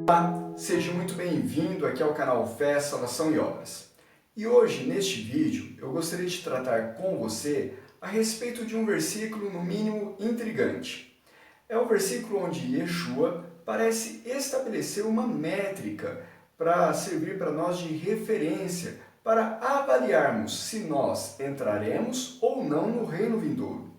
Olá, seja muito bem-vindo aqui ao canal Fé, Salvação e Obras. E hoje, neste vídeo, eu gostaria de tratar com você a respeito de um versículo, no mínimo, intrigante. É o versículo onde Yeshua parece estabelecer uma métrica para servir para nós de referência, para avaliarmos se nós entraremos ou não no reino vindouro.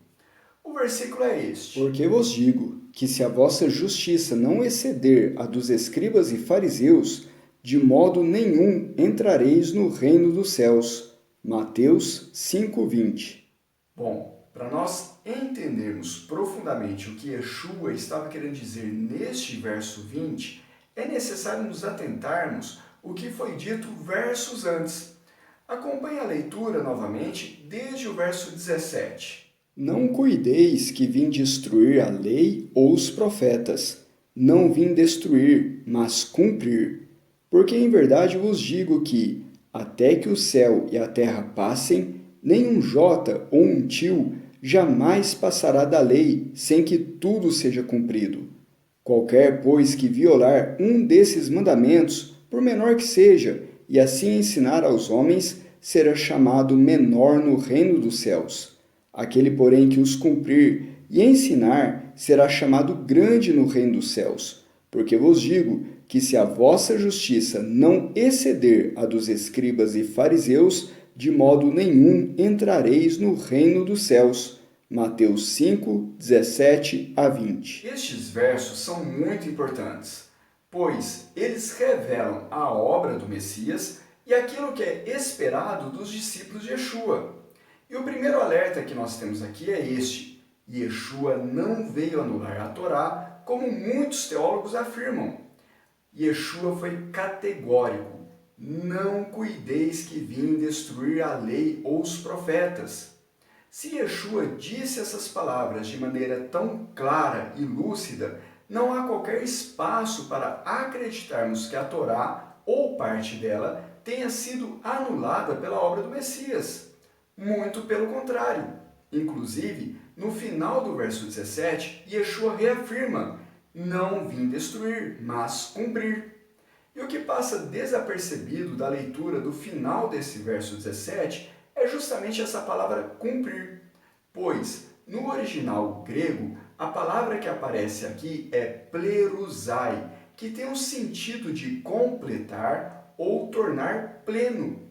O versículo é este: Porque vos digo que se a vossa justiça não exceder a dos escribas e fariseus, de modo nenhum entrareis no reino dos céus. Mateus 5:20. Bom, para nós entendermos profundamente o que Yeshua estava querendo dizer neste verso 20, é necessário nos atentarmos o que foi dito versos antes. Acompanhe a leitura novamente desde o verso 17. Não cuideis que vim destruir a lei ou os profetas. Não vim destruir, mas cumprir. Porque em verdade vos digo que, até que o céu e a terra passem, nem um jota ou um tio jamais passará da lei sem que tudo seja cumprido. Qualquer, pois, que violar um desses mandamentos, por menor que seja, e assim ensinar aos homens, será chamado menor no reino dos céus. Aquele, porém, que os cumprir e ensinar, será chamado grande no reino dos céus. Porque vos digo que se a vossa justiça não exceder a dos escribas e fariseus, de modo nenhum entrareis no reino dos céus. Mateus 5, 17 a 20. Estes versos são muito importantes, pois eles revelam a obra do Messias e aquilo que é esperado dos discípulos de Yeshua. E o primeiro alerta que nós temos aqui é este: Yeshua não veio anular a Torá, como muitos teólogos afirmam. Yeshua foi categórico: não cuideis que vim destruir a lei ou os profetas. Se Yeshua disse essas palavras de maneira tão clara e lúcida, não há qualquer espaço para acreditarmos que a Torá, ou parte dela, tenha sido anulada pela obra do Messias. Muito pelo contrário. Inclusive, no final do verso 17, Yeshua reafirma: não vim destruir, mas cumprir. E o que passa desapercebido da leitura do final desse verso 17 é justamente essa palavra cumprir. Pois, no original grego, a palavra que aparece aqui é plerusai, que tem o sentido de completar ou tornar pleno.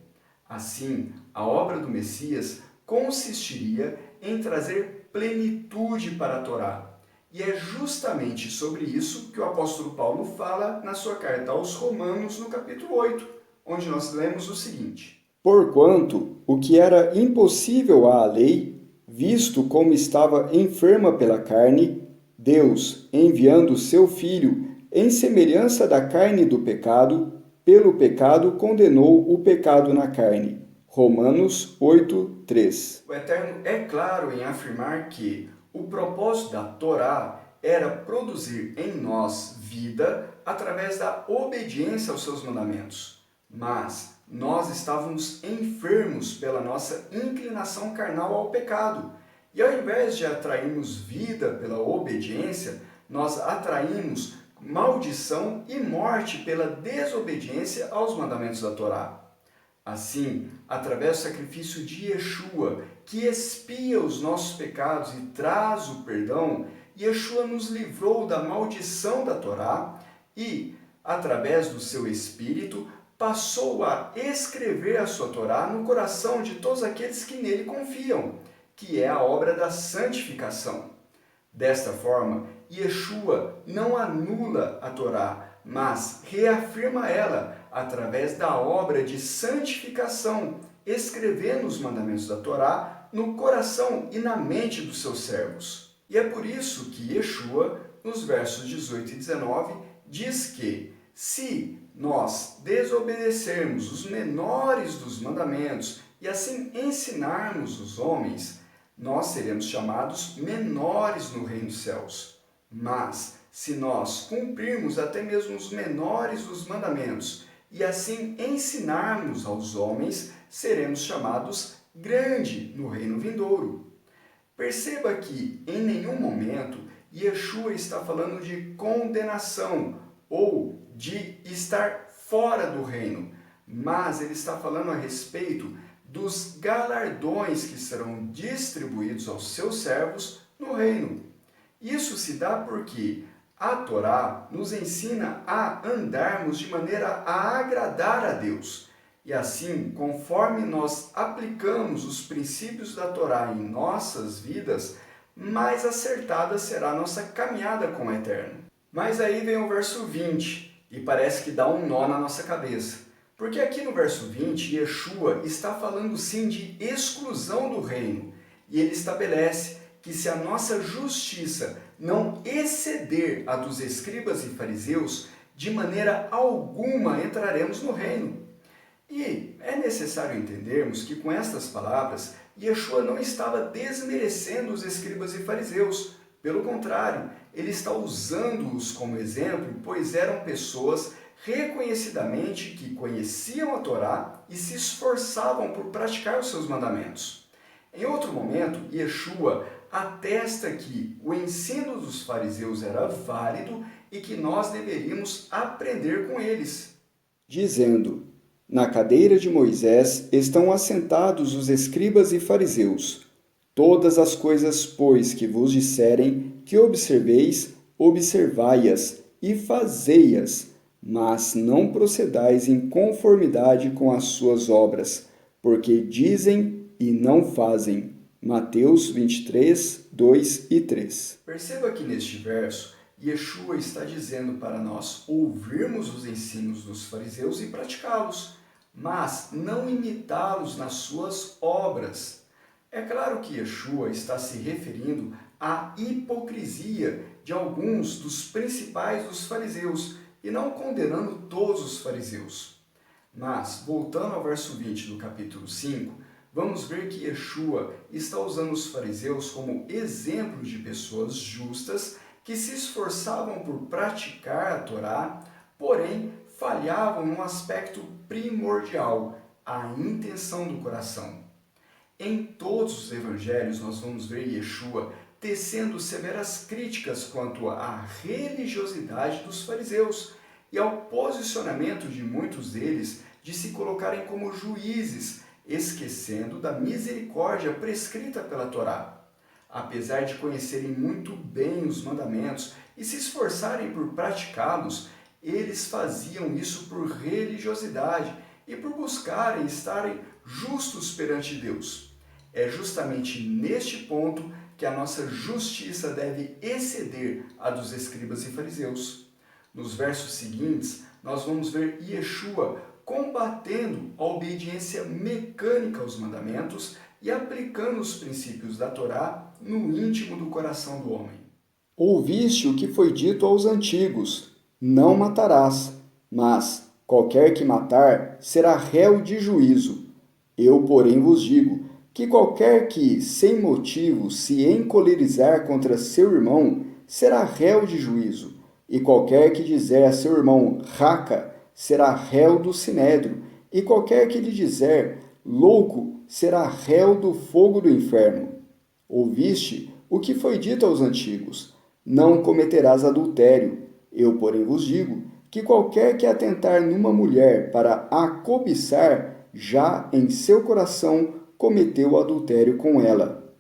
Assim, a obra do Messias consistiria em trazer plenitude para a Torá. E é justamente sobre isso que o apóstolo Paulo fala na sua carta aos Romanos, no capítulo 8, onde nós lemos o seguinte: Porquanto o que era impossível à lei, visto como estava enferma pela carne, Deus, enviando o seu Filho em semelhança da carne do pecado, pelo pecado condenou o pecado na carne. Romanos 8, 3. O Eterno é claro em afirmar que o propósito da Torá era produzir em nós vida através da obediência aos seus mandamentos. Mas nós estávamos enfermos pela nossa inclinação carnal ao pecado. E ao invés de atrairmos vida pela obediência, nós atraímos maldição e morte pela desobediência aos mandamentos da Torá. Assim, através do sacrifício de Yeshua, que expia os nossos pecados e traz o perdão, Yeshua nos livrou da maldição da Torá e, através do seu Espírito, passou a escrever a sua Torá no coração de todos aqueles que nele confiam, que é a obra da santificação. Desta forma, Yeshua não anula a Torá, mas reafirma ela através da obra de santificação, escrevendo os mandamentos da Torá no coração e na mente dos seus servos. E é por isso que Yeshua, nos versos 18 e 19, diz que, se nós desobedecermos os menores dos mandamentos e assim ensinarmos os homens, nós seremos chamados menores no reino dos céus. Mas, se nós cumprirmos até mesmo os menores dos mandamentos e assim ensinarmos aos homens, seremos chamados grande no reino vindouro. Perceba que, em nenhum momento, Yeshua está falando de condenação ou de estar fora do reino, mas ele está falando a respeito dos galardões que serão distribuídos aos seus servos no reino. Isso se dá porque a Torá nos ensina a andarmos de maneira a agradar a Deus. E assim, conforme nós aplicamos os princípios da Torá em nossas vidas, mais acertada será a nossa caminhada com o Eterno. Mas aí vem o verso 20, e parece que dá um nó na nossa cabeça. Porque aqui no verso 20, Yeshua está falando sim de exclusão do reino. E ele estabelece que se a nossa justiça não exceder a dos escribas e fariseus, de maneira alguma entraremos no reino. E é necessário entendermos que com estas palavras, Yeshua não estava desmerecendo os escribas e fariseus. Pelo contrário, ele está usando-os como exemplo, pois eram pessoas reconhecidamente que conheciam a Torá e se esforçavam por praticar os seus mandamentos. Em outro momento, Yeshua atesta que o ensino dos fariseus era válido e que nós deveríamos aprender com eles, dizendo: na cadeira de Moisés estão assentados os escribas e fariseus. Todas as coisas, pois, que vos disserem que observeis, observai-as e fazei-as, mas não procedais em conformidade com as suas obras, porque dizem e não fazem. Mateus 23, 2 e 3. Perceba que neste verso, Yeshua está dizendo para nós ouvirmos os ensinos dos fariseus e praticá-los, mas não imitá-los nas suas obras. É claro que Yeshua está se referindo à hipocrisia de alguns dos principais dos fariseus e não condenando todos os fariseus. Mas, voltando ao verso 20 do capítulo 5, vamos ver que Yeshua está usando os fariseus como exemplos de pessoas justas que se esforçavam por praticar a Torá, porém falhavam num aspecto primordial, a intenção do coração. Em todos os evangelhos nós vamos ver Yeshua tecendo severas críticas quanto à religiosidade dos fariseus e ao posicionamento de muitos deles de se colocarem como juízes, esquecendo da misericórdia prescrita pela Torá. Apesar de conhecerem muito bem os mandamentos e se esforçarem por praticá-los, eles faziam isso por religiosidade e por buscarem estarem justos perante Deus. É justamente neste ponto que a nossa justiça deve exceder a dos escribas e fariseus. Nos versos seguintes, nós vamos ver Yeshua combatendo a obediência mecânica aos mandamentos e aplicando os princípios da Torá no íntimo do coração do homem. Ouviste o que foi dito aos antigos: não matarás, mas qualquer que matar será réu de juízo. Eu, porém, vos digo que qualquer que, sem motivo, se encolerizar contra seu irmão, será réu de juízo, e qualquer que dizer a seu irmão raca, será réu do sinédrio, e qualquer que lhe dizer louco, será réu do fogo do inferno. Ouviste o que foi dito aos antigos: não cometerás adultério. Eu, porém, vos digo que qualquer que atentar numa mulher para a cobiçar, já em seu coração cometeu adultério com ela.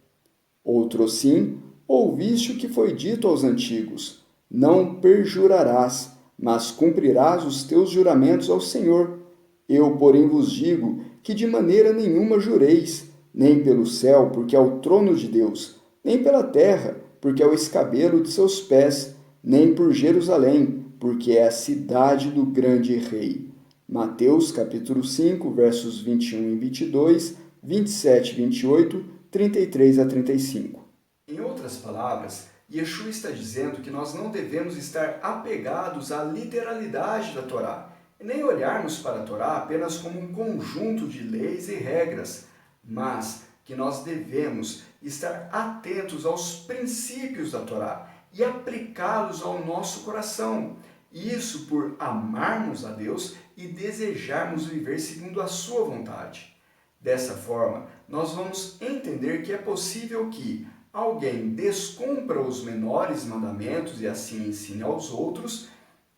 Outro sim, ouviste o que foi dito aos antigos: não perjurarás, mas cumprirás os teus juramentos ao Senhor. Eu, porém, vos digo que de maneira nenhuma jureis, nem pelo céu, porque é o trono de Deus, nem pela terra, porque é o escabelo de seus pés, nem por Jerusalém, porque é a cidade do grande rei. Mateus capítulo 5, versos 21 e 22, 27 e 28, 33 a 35. Em outras palavras, Yeshua está dizendo que nós não devemos estar apegados à literalidade da Torá, e nem olharmos para a Torá apenas como um conjunto de leis e regras, mas que nós devemos estar atentos aos princípios da Torá e aplicá-los ao nosso coração. Isso por amarmos a Deus e desejarmos viver segundo a sua vontade. Dessa forma, nós vamos entender que é possível que alguém descumpra os menores mandamentos e assim ensine aos outros,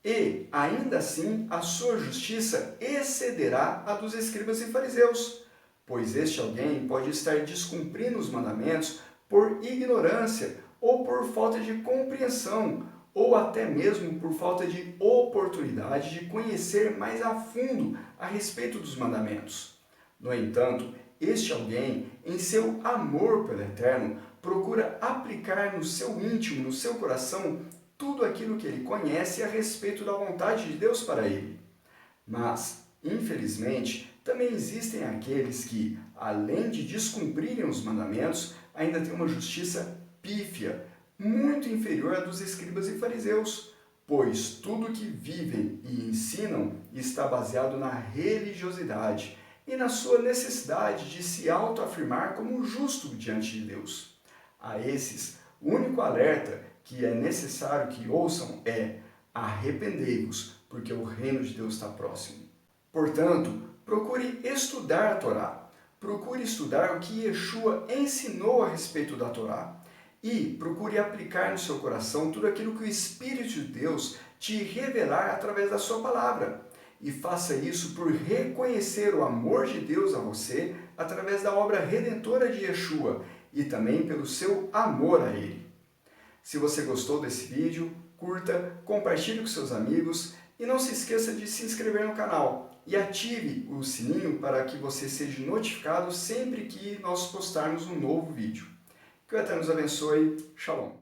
E, ainda assim, a sua justiça excederá a dos escribas e fariseus, pois este alguém pode estar descumprindo os mandamentos por ignorância ou por falta de compreensão, ou até mesmo por falta de oportunidade de conhecer mais a fundo a respeito dos mandamentos. No entanto, este alguém, em seu amor pelo Eterno, procura aplicar no seu íntimo, no seu coração, tudo aquilo que ele conhece a respeito da vontade de Deus para ele. Mas, infelizmente, também existem aqueles que, além de descumprirem os mandamentos, ainda têm uma justiça pífia, muito inferior à dos escribas e fariseus, pois tudo que vivem e ensinam está baseado na religiosidade e na sua necessidade de se autoafirmar como justo diante de Deus. A esses, o único alerta que é necessário que ouçam é: arrependei-vos, porque o reino de Deus está próximo. Portanto, procure estudar a Torá. Procure estudar o que Yeshua ensinou a respeito da Torá. E procure aplicar no seu coração tudo aquilo que o Espírito de Deus te revelar através da sua palavra. E faça isso por reconhecer o amor de Deus a você através da obra redentora de Yeshua e também pelo seu amor a Ele. Se você gostou desse vídeo, curta, compartilhe com seus amigos e não se esqueça de se inscrever no canal e ative o sininho para que você seja notificado sempre que nós postarmos um novo vídeo. Que o Eterno nos abençoe. Shalom.